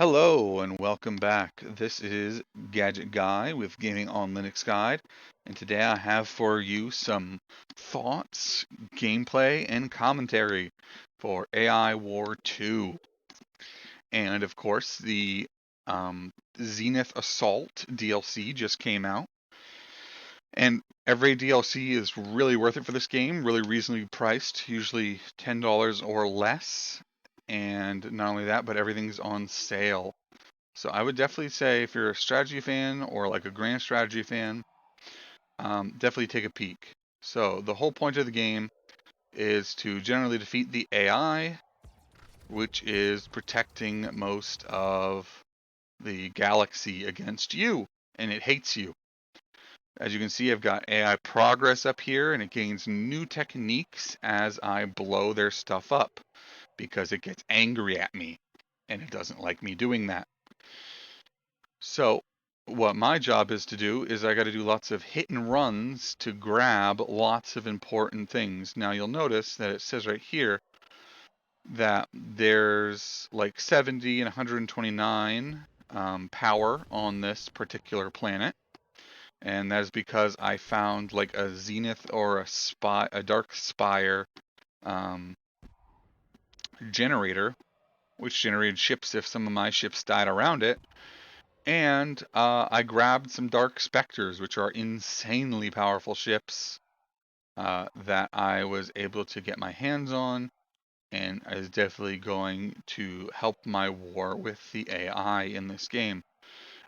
Hello and welcome back. This is Gadget Guy with Gaming on Linux Guide, and today I have for you some thoughts, gameplay, and commentary for AI War 2. And of course, the Zenith Assault DLC just came out, and every DLC is really worth it for this game, really reasonably priced, usually $10 or less. And not only that, but everything's on sale. So I would definitely say if you're a strategy fan or like a grand strategy fan, definitely take a peek. So the whole point of the game is to generally defeat the AI, which is protecting most of the galaxy against you, and it hates you. As you can see, I've got AI progress up here, and it gains new techniques as I blow their stuff up because it gets angry at me, and it doesn't like me doing that. So what my job is to do is I got to do lots of hit and runs to grab lots of important things. Now you'll notice that it says right here that there's like 70 and 129 power on this particular planet. And that is because I found like a Zenith or a Dark Spire um, generator, which generated ships if some of my ships died around it. And I grabbed some Dark Specters, which are insanely powerful ships that I was able to get my hands on, and is definitely going to help my war with the AI in this game.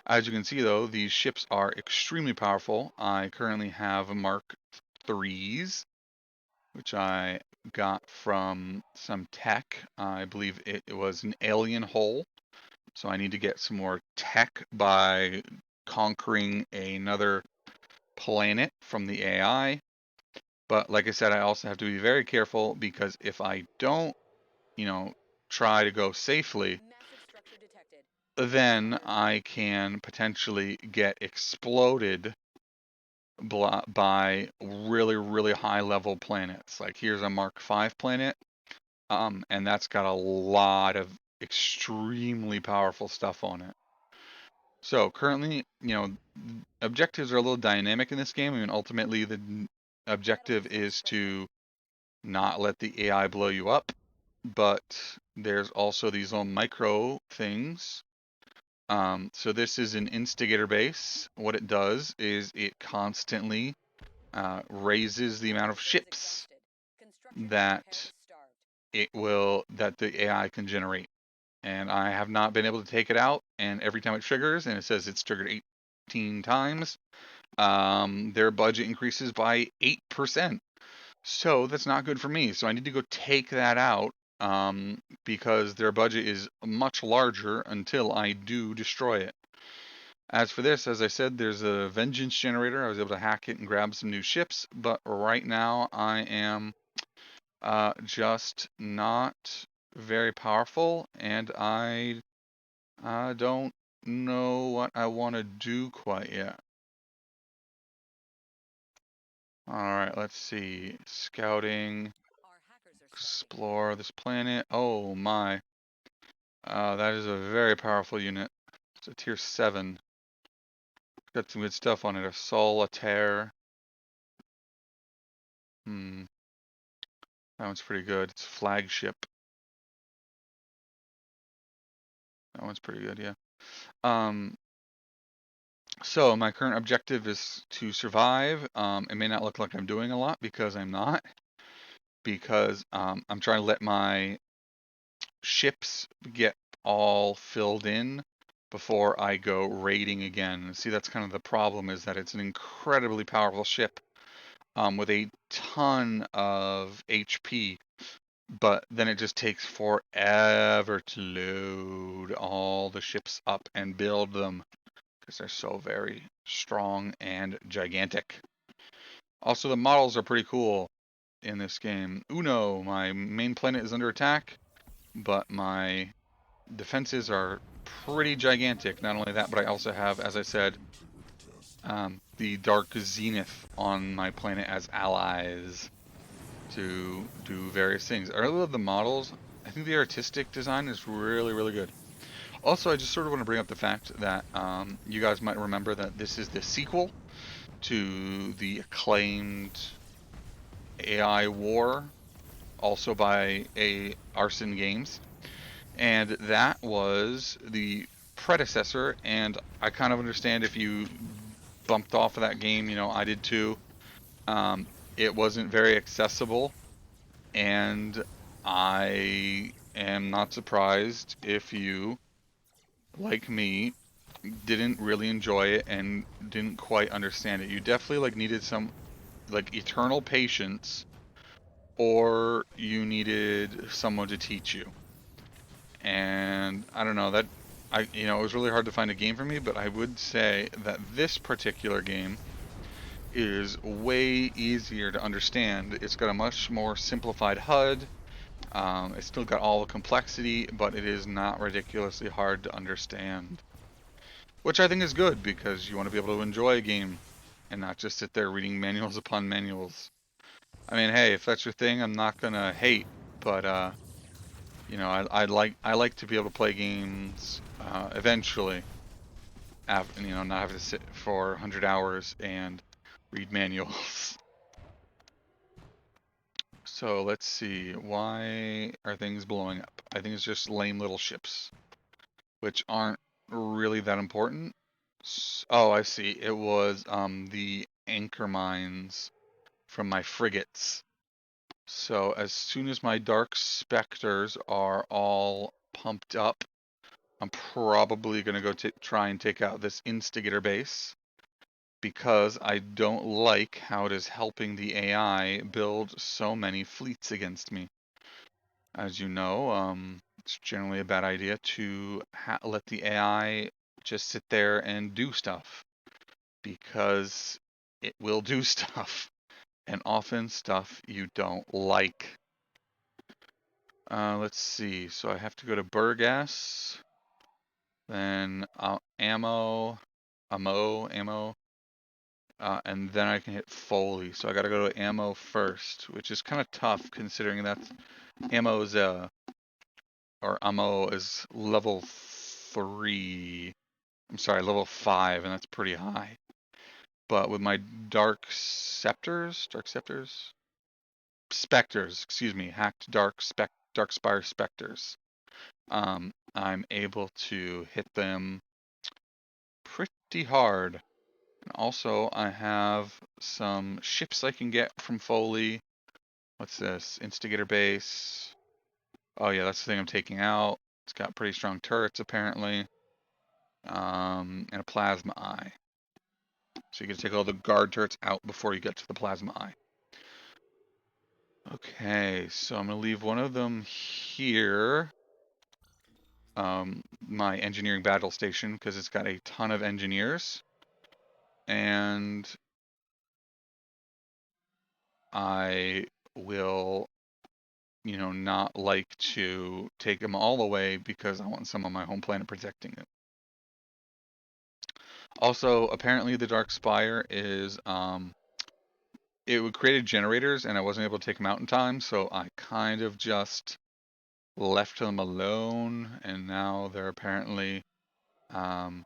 As you can see, though, these ships are extremely powerful. I currently have Mark IIIs, which I got from some tech. I believe it was an alien hull. So I need to get some more tech by conquering another planet from the AI. But like I said, I also have to be very careful because if I don't, you know, try to go safely, then I can potentially get exploded by really, really high level planets. Like here's a Mark V planet, and that's got a lot of extremely powerful stuff on it. So currently, objectives are a little dynamic in this game. I mean, ultimately, the objective is to not let the AI blow you up, but there's also these little micro things. So this is an instigator base. What it does is it constantly raises the amount of ships that that the AI can generate. And I have not been able to take it out. And every time it triggers, and it says it's triggered 18 times, their budget increases by 8%. So that's not good for me. So I need to go take that out because their budget is much larger until I do destroy it. As for this, as I said, there's a vengeance generator. I was able to hack it and grab some new ships, but right now I am just not very powerful, and I don't know what I want to do quite yet. Alright, let's see. Scouting. Explore this planet. Oh my. That is a very powerful unit. It's a tier 7. Got some good stuff on it. A solitaire. Hmm. That one's pretty good. It's flagship. That one's pretty good, yeah. So my current objective is to survive. It may not look like I'm doing a lot because I'm not. Because I'm trying to let my ships get all filled in before I go raiding again. See, that's kind of the problem, is that it's an incredibly powerful ship with a ton of HP, but then it just takes forever to load all the ships up and build them because they're so very strong and gigantic. Also, the models are pretty cool in this game. Uno, my main planet, is under attack, but my defenses are pretty gigantic. Not only that, but I also have, as I said, the Dark Zenith on my planet as allies to do various things. I really love the models. I think the artistic design is really, really good. Also, I just sort of want to bring up the fact that you guys might remember that this is the sequel to the acclaimed AI War, also by a Arson Games, and that was the predecessor. And I kind of understand if you bumped off of that game, you know, I did too. Um, it wasn't very accessible, and I am not surprised if you, like me, didn't really enjoy it and didn't quite understand it. You definitely like needed some like eternal patience, or you needed someone to teach you. And I don't know that it was really hard to find a game for me, but I would say that this particular game is way easier to understand. It's got a much more simplified HUD. It's still got all the complexity, but it is not ridiculously hard to understand. Which I think is good because you want to be able to enjoy a game and not just sit there reading manuals upon manuals. I mean, hey, if that's your thing, I'm not gonna hate, but I like to be able to play games eventually, not have to sit for 100 hours and read manuals. So let's see, why are things blowing up? I think it's just lame little ships, which aren't really that important. Oh, I see. It was the anchor mines from my frigates. So as soon as my dark specters are all pumped up, I'm probably gonna go try and take out this instigator base because I don't like how it is helping the AI build so many fleets against me. As you know, it's generally a bad idea to let the AI just sit there and do stuff because it will do stuff, and often stuff you don't like. Let's see. So I have to go to Burgas, then ammo, and then I can hit Foley. So I gotta go to ammo first, which is kind of tough considering that ammo's ammo is level 3. I'm sorry, level 5, and that's pretty high. But with my specters, excuse me, hacked dark spire specters, I'm able to hit them pretty hard. And also, I have some ships I can get from Foley. What's this? Instigator base. Oh yeah, that's the thing I'm taking out. It's got pretty strong turrets apparently. And a plasma eye. So you can take all the guard turrets out before you get to the plasma eye. Okay, so I'm gonna leave one of them here. My engineering battle station, because it's got a ton of engineers. And I will, not like to take them all away because I want some on my home planet protecting it. Also, apparently the Dark Spire is, it created generators and I wasn't able to take them out in time, so I kind of just left them alone, and now they're apparently um,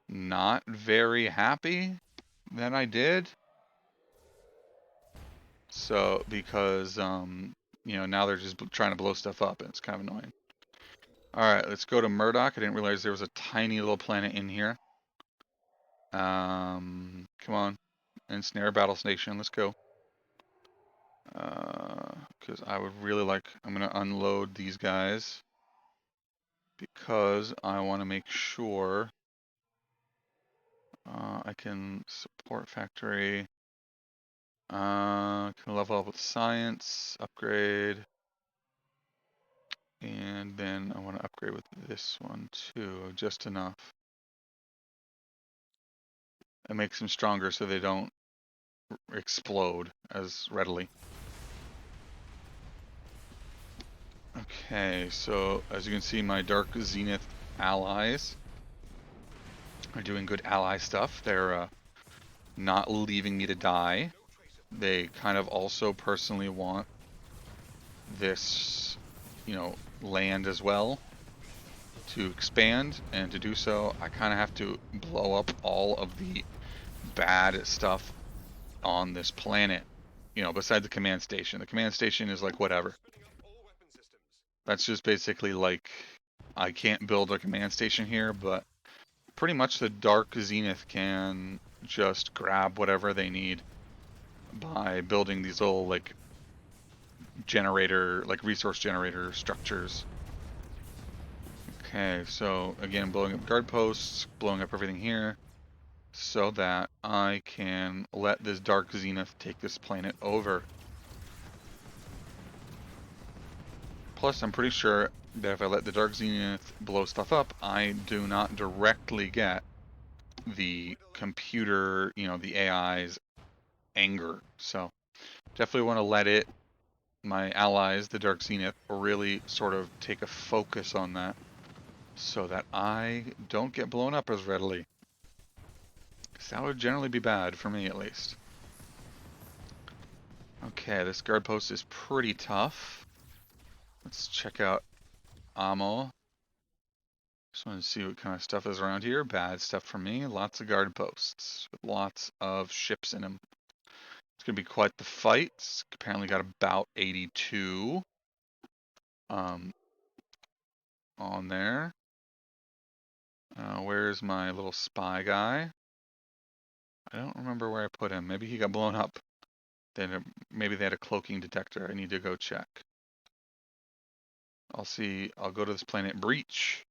not very happy that I did. So, because, now they're just trying to blow stuff up, and it's kind of annoying. Alright, let's go to Murdoch. I didn't realize there was a tiny little planet in here. Come on. Ensnare Battle Station, let's go. Because I would really like, I'm going to unload these guys. Because I want to make sure I can support factory. Can level up with science, upgrade. And then I want to upgrade with this one too, just enough. It makes them stronger so they don't explode as readily. Okay, so as you can see, my Dark Zenith allies are doing good ally stuff. They're not leaving me to die. They kind of also personally want this, land as well to expand, and to do so, I kind of have to blow up all of the bad stuff on this planet. You know, besides the command station. The command station is like whatever. That's just basically like, I can't build a command station here, but pretty much the Dark Zenith can just grab whatever they need by building these little like generator, like resource generator structures. Okay, so again, blowing up guard posts, blowing up everything here, so that I can let this Dark Zenith take this planet over. Plus, I'm pretty sure that if I let the Dark Zenith blow stuff up, I do not directly get the computer, you know, the AI's anger. So, definitely want to let it, my allies, the Dark Zenith, really sort of take a focus on that, so that I don't get blown up as readily. Because that would generally be bad, for me at least. Okay, this guard post is pretty tough. Let's check out ammo. Just want to see what kind of stuff is around here. Bad stuff for me. Lots of guard posts with lots of ships in them. It's going to be quite the fight. It's apparently got about 82 on there. Where's my little spy guy? I don't remember where I put him. Maybe he got blown up. Then maybe they had a cloaking detector. I need to go check. I'll see. I'll go to this planet Breach.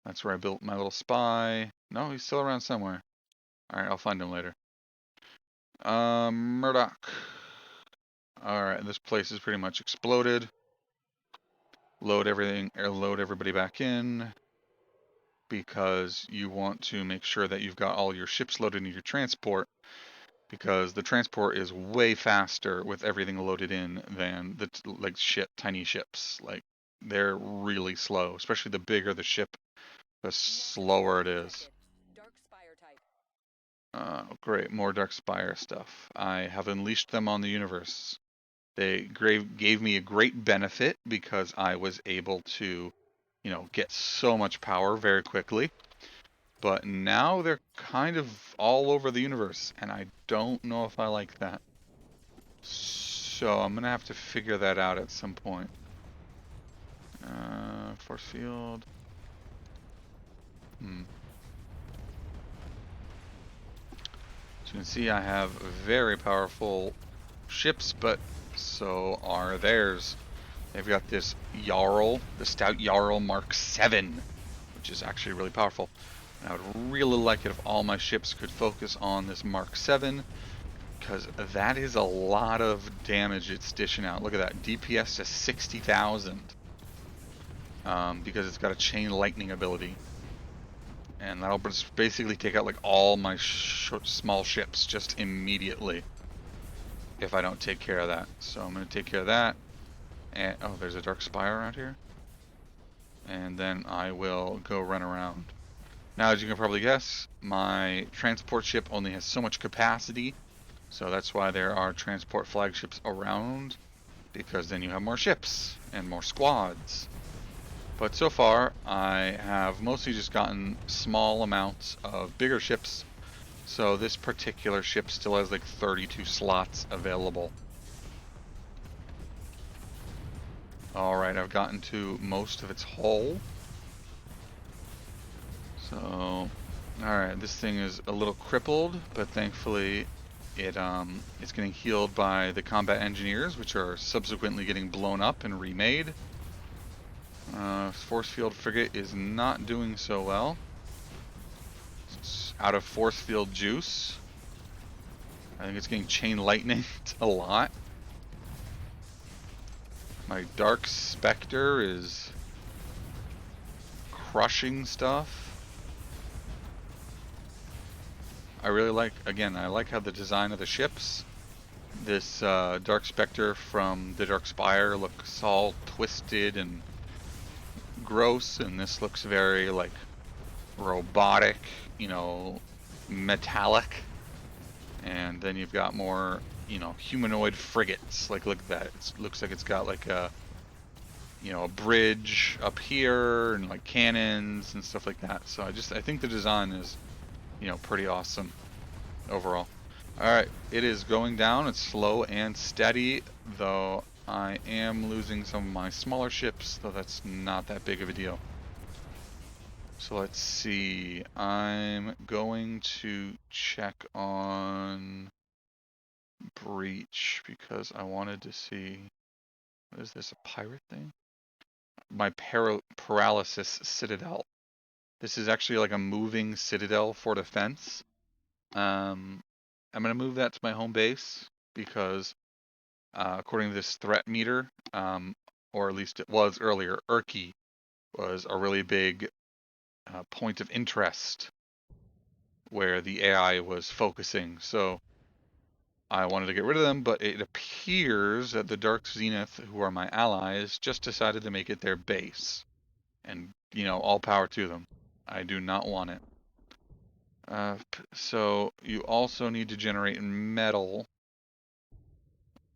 That's where I built my little spy. No, he's still around somewhere. Alright, I'll find him later. Murdoch. Alright, this place is pretty much exploded. Load everything, or load everybody back in, because you want to make sure that you've got all your ships loaded in your transport, because the transport is way faster with everything loaded in than the like tiny ships. Like, they're really slow, especially the bigger the ship, the slower it is. Great, more Dark Spire stuff. I have unleashed them on the universe. They gave me a great benefit because I was able to, you know, get so much power very quickly. But now they're kind of all over the universe, and I don't know if I like that. So I'm gonna have to figure that out at some point. Force field. As you can see, I have very powerful ships, but so are theirs. They've got this Jarl, the Stout Jarl Mark 7, which is actually really powerful. And I would really like it if all my ships could focus on this Mark 7, because that is a lot of damage it's dishing out. Look at that, DPS to 60,000, because it's got a chain lightning ability. And that'll just basically take out like all my small ships just immediately if I don't take care of that. So I'm going to take care of that. And oh, there's a Dark Spire around here. And then I will go run around. Now, as you can probably guess, my transport ship only has so much capacity. So that's why there are transport flagships around, because then you have more ships and more squads. But so far, I have mostly just gotten small amounts of bigger ships. So this particular ship still has like 32 slots available. Alright, I've gotten to most of its hull. So, alright, this thing is a little crippled, but thankfully it's getting healed by the combat engineers, which are subsequently getting blown up and remade. Force field frigate is not doing so well. It's out of force field juice. I think it's getting chain lightning a lot. My Dark Spectre is crushing stuff. I really like, again, I like how the design of the ships. This Dark Spectre from the Dark Spire looks all twisted and gross, and this looks very like robotic, you know, metallic. And then you've got more, you know, humanoid frigates. Like, look at that. It looks like it's got like a you know, a bridge up here and like cannons and stuff like that. So I think the design is, you know, pretty awesome overall. Alright, it is going down. It's slow and steady, though I am losing some of my smaller ships, though that's not that big of a deal. So let's see. I'm going to check on Breach because I wanted to see. What is this, a pirate thing? My paralysis citadel. This is actually like a moving citadel for defense. I'm going to move that to my home base because according to this threat meter, or at least it was earlier, Urki was a really big point of interest where the AI was focusing. So I wanted to get rid of them, but it appears that the Dark Zenith, who are my allies, just decided to make it their base. And, you know, all power to them. I do not want it. So you also need to generate metal,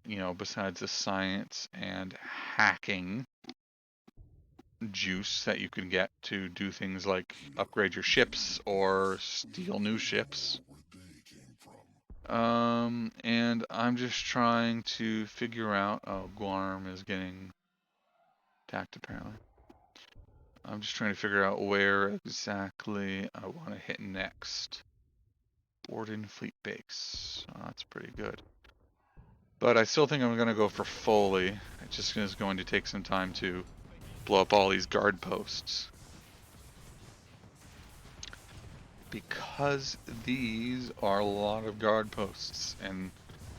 you know, besides the science and hacking juice that you can get to do things like upgrade your ships or steal new ships. And I'm just trying to figure out. Oh, Guarm is getting attacked apparently. I'm just trying to figure out where exactly I want to hit next. Borden Fleet Base. Oh, that's pretty good. But I still think I'm going to go for Foley. It just is going to take some time to blow up all these guard posts. Because these are a lot of guard posts, and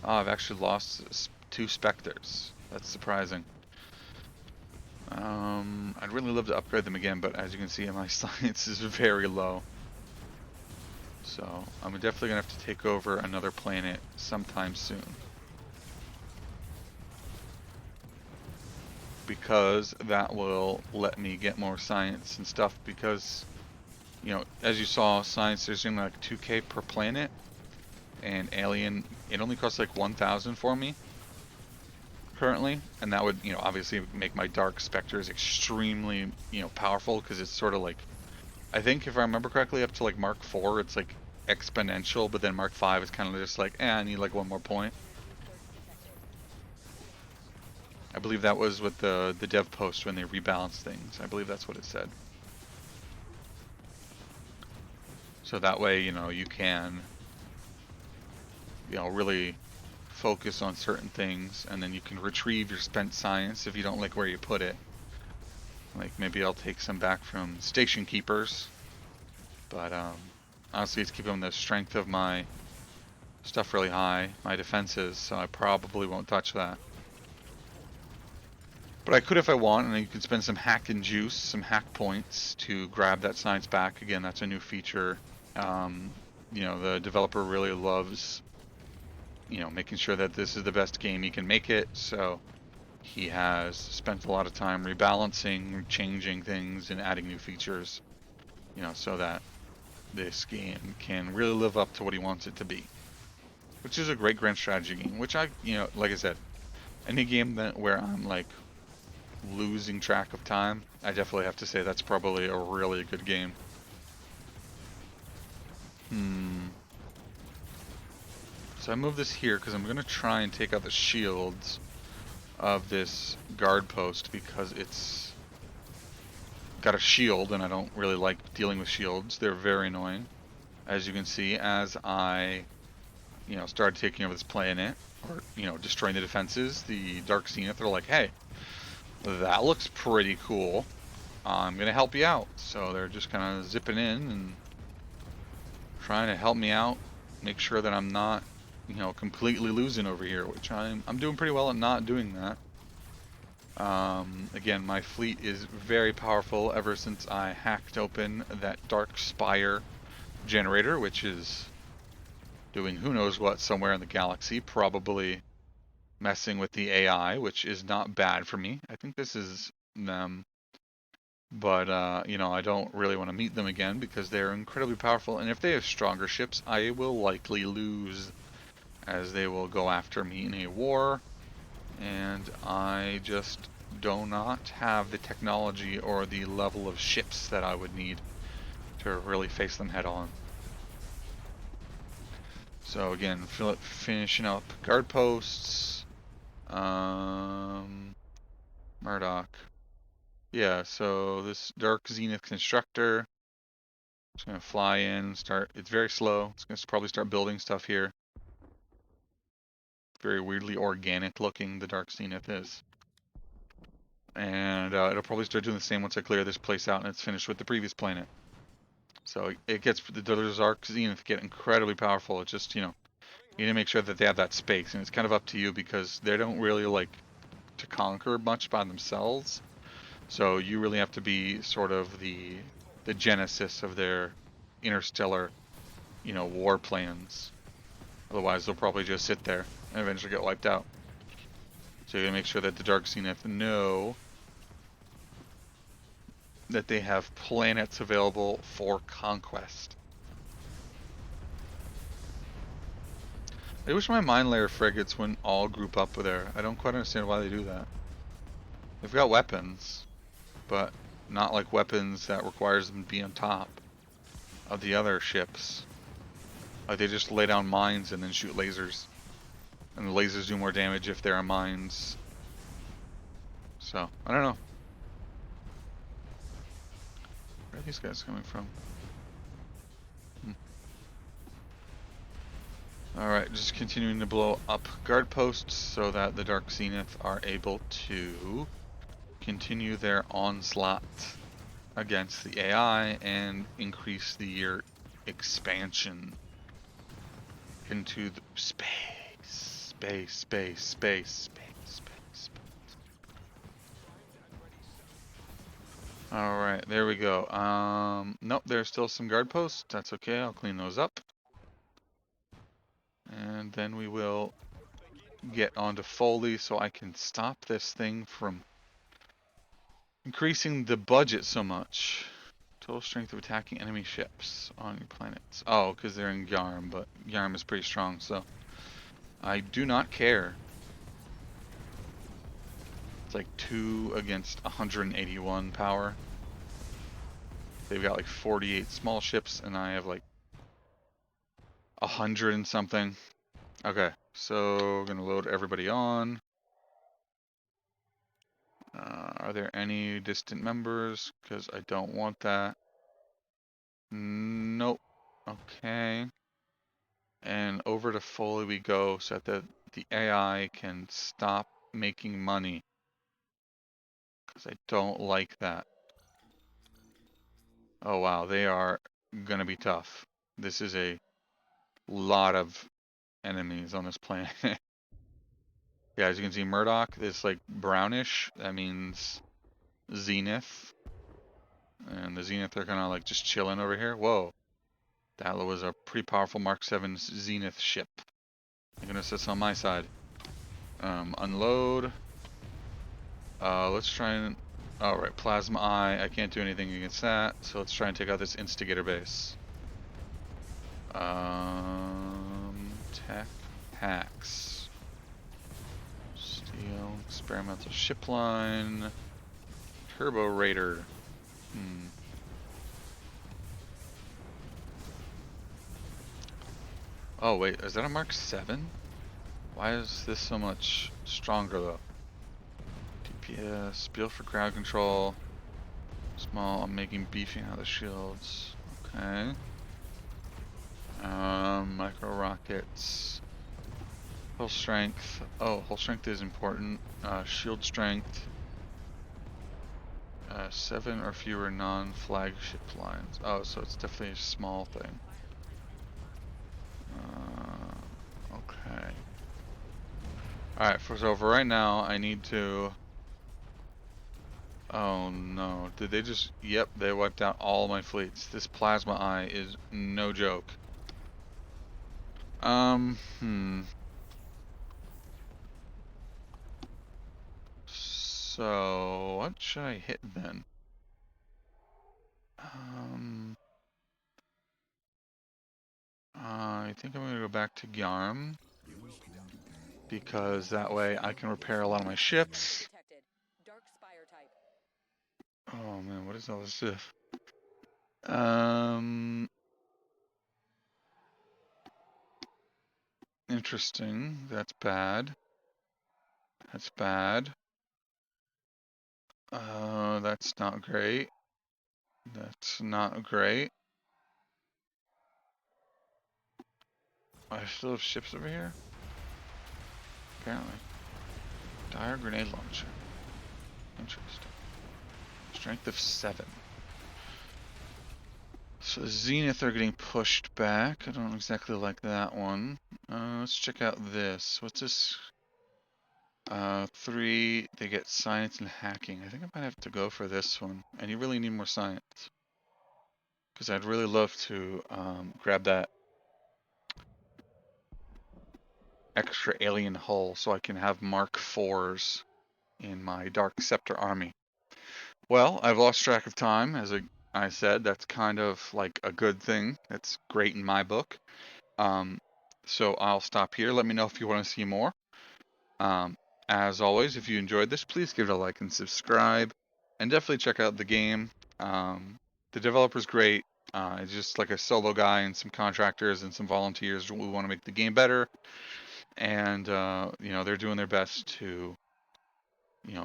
I've actually lost 2 Spectres. That's surprising. I'd really love to upgrade them again, but as you can see, my science is very low. So I'm definitely going to have to take over another planet sometime soon. Because that will let me get more science and stuff, because, you know, as you saw, science, there's only like 2k per planet, and alien, it only costs like 1,000 for me currently, and that would, you know, obviously make my Dark Spectres extremely, you know, powerful, because it's sort of like, I think if I remember correctly, up to like Mark 4, it's like exponential, but then Mark 5 is kind of just like, I need like 1 more point. I believe that was with the dev post when they rebalanced things. I believe that's what it said. So that way, you know, you can, you know, really focus on certain things, and then you can retrieve your spent science if you don't like where you put it. Like maybe I'll take some back from station keepers, but honestly, it's keeping the strength of my stuff really high, my defenses, so I probably won't touch that. But I could if I want, and you can spend some hack and juice, some hack points to grab that science back. Again, that's a new feature. You know, the developer really loves, you know, making sure that this is the best game he can make it, so he has spent a lot of time rebalancing, changing things, and adding new features, you know, so that this game can really live up to what he wants it to be. Which is a great grand strategy game, which I, you know, like I said, any game that where I'm like losing track of time, I definitely have to say that's probably a really good game. So I move this here because I'm going to try and take out the shields of this guard post because it's got a shield and I don't really like dealing with shields. They're very annoying. As you can see, as I, you know, started taking over this planet, or, you know, destroying the defenses, the Dark Zenith are like, hey, that looks pretty cool. I'm going to help you out. So they're just kind of zipping in and trying to help me out, make sure that I'm not, you know, completely losing over here, which I'm doing pretty well at not doing that. Again, my fleet is very powerful ever since I hacked open that Dark Spire generator, which is doing who knows what somewhere in the galaxy, probably messing with the AI, which is not bad for me. I think this is them. But, you know, I don't really want to meet them again because they're incredibly powerful. And if they have stronger ships, I will likely lose, as they will go after me in a war. And I just do not have the technology or the level of ships that I would need to really face them head on. So again, finishing up guard posts. Murdoch. Yeah, so this Dark Zenith Constructor. It's gonna fly in, start. It's very slow. It's gonna probably start building stuff here. Very weirdly organic looking, the Dark Zenith is. And it'll probably start doing the same once I clear this place out and it's finished with the previous planet. So it gets, the Dark Zenith get incredibly powerful. It's just, you know, you need to make sure that they have that space. And it's kind of up to you because they don't really like to conquer much by themselves. So you really have to be sort of the genesis of their interstellar, you know, war plans. Otherwise, they'll probably just sit there and eventually get wiped out. So you gotta make sure that the Dark Zenith know that they have planets available for conquest. I wish my mine layer frigates wouldn't all group up there. I don't quite understand why they do that. They've got weapons, but not like weapons that requires them to be on top of the other ships. Like they just lay down mines and then shoot lasers. And the lasers do more damage if they're on mines. So, I don't know. Where are these guys coming from? Alright, just continuing to blow up guard posts so that the Dark Zenith are able to continue their onslaught against the AI and increase the expansion into the space. Alright, there we go. Nope, there's still some guard posts. That's okay, I'll clean those up. And then we will get onto Foley so I can stop this thing from increasing the budget so much. Total strength of attacking enemy ships on your planets. Oh, because they're in Yarm, but Yarm is pretty strong, so I do not care. It's like 2 against 181 power. They've got like 48 small ships, and I have like 100 and something. Okay, so we're gonna load everybody on. Are there any distant members? Because I don't want that. Nope. Okay. And over to Foley we go so that the AI can stop making money. Because I don't like that. Oh wow, they are gonna be tough. This is a lot of enemies on this planet. Yeah, as you can see, Murdoch is like brownish. That means Zenith. And the Zenith are kind of like just chilling over here. Whoa. That was a pretty powerful Mark 7 Zenith ship. I'm gonna sit on my side. Unload. Let's try and... Alright, Plasma Eye. I can't do anything against that. So let's try and take out this Instigator base. Tech hacks. Steel. Experimental ship line. Turbo Raider. Oh wait, is that a Mark 7? Why is this so much stronger though? DPS, build for crowd control. Small, I'm making beefing out of the shields. Okay. Micro rockets. Hull strength. Oh, hull strength is important. Shield strength. 7 or fewer non-flagship lines. Oh, so it's definitely a small thing. Okay. Alright, so for right now, I need to... Oh no, did they just... Yep, they wiped out all my fleets. This Plasma Eye is no joke. So, what should I hit then? I think I'm gonna go back to Yarm. Because that way I can repair a lot of my ships. man, what is all this stuff? Interesting. That's bad. That's bad. That's not great. That's not great. I still have ships over here? Apparently. Dire grenade launcher. Interesting. Strength of 7. So Zenith are getting pushed back. I don't exactly like that one. Let's check out this. What's this? 3, they get science and hacking. I think I might have to go for this one. And you really need more science. Because I'd really love to grab that extra alien hull so I can have Mark IVs in my Dark Scepter army. Well, I've lost track of time. As I said, that's kind of like a good thing. That's great in my book. So I'll stop here. Let me know if you want to see more. As always, if you enjoyed this, please give it a like and subscribe. And definitely check out the game. The developer's great. It's just like a solo guy and some contractors and some volunteers who want to make the game better. And, they're doing their best to,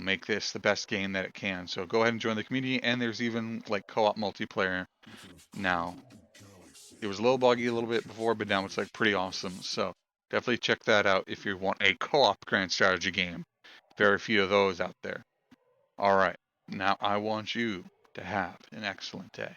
make this the best game that it can. So go ahead and join the community. And there's even like co-op multiplayer now. It was a little buggy a little bit before, but now it's like pretty awesome. So definitely check that out if you want a co-op grand strategy game. Very few of those out there. All right, now I want you to have an excellent day.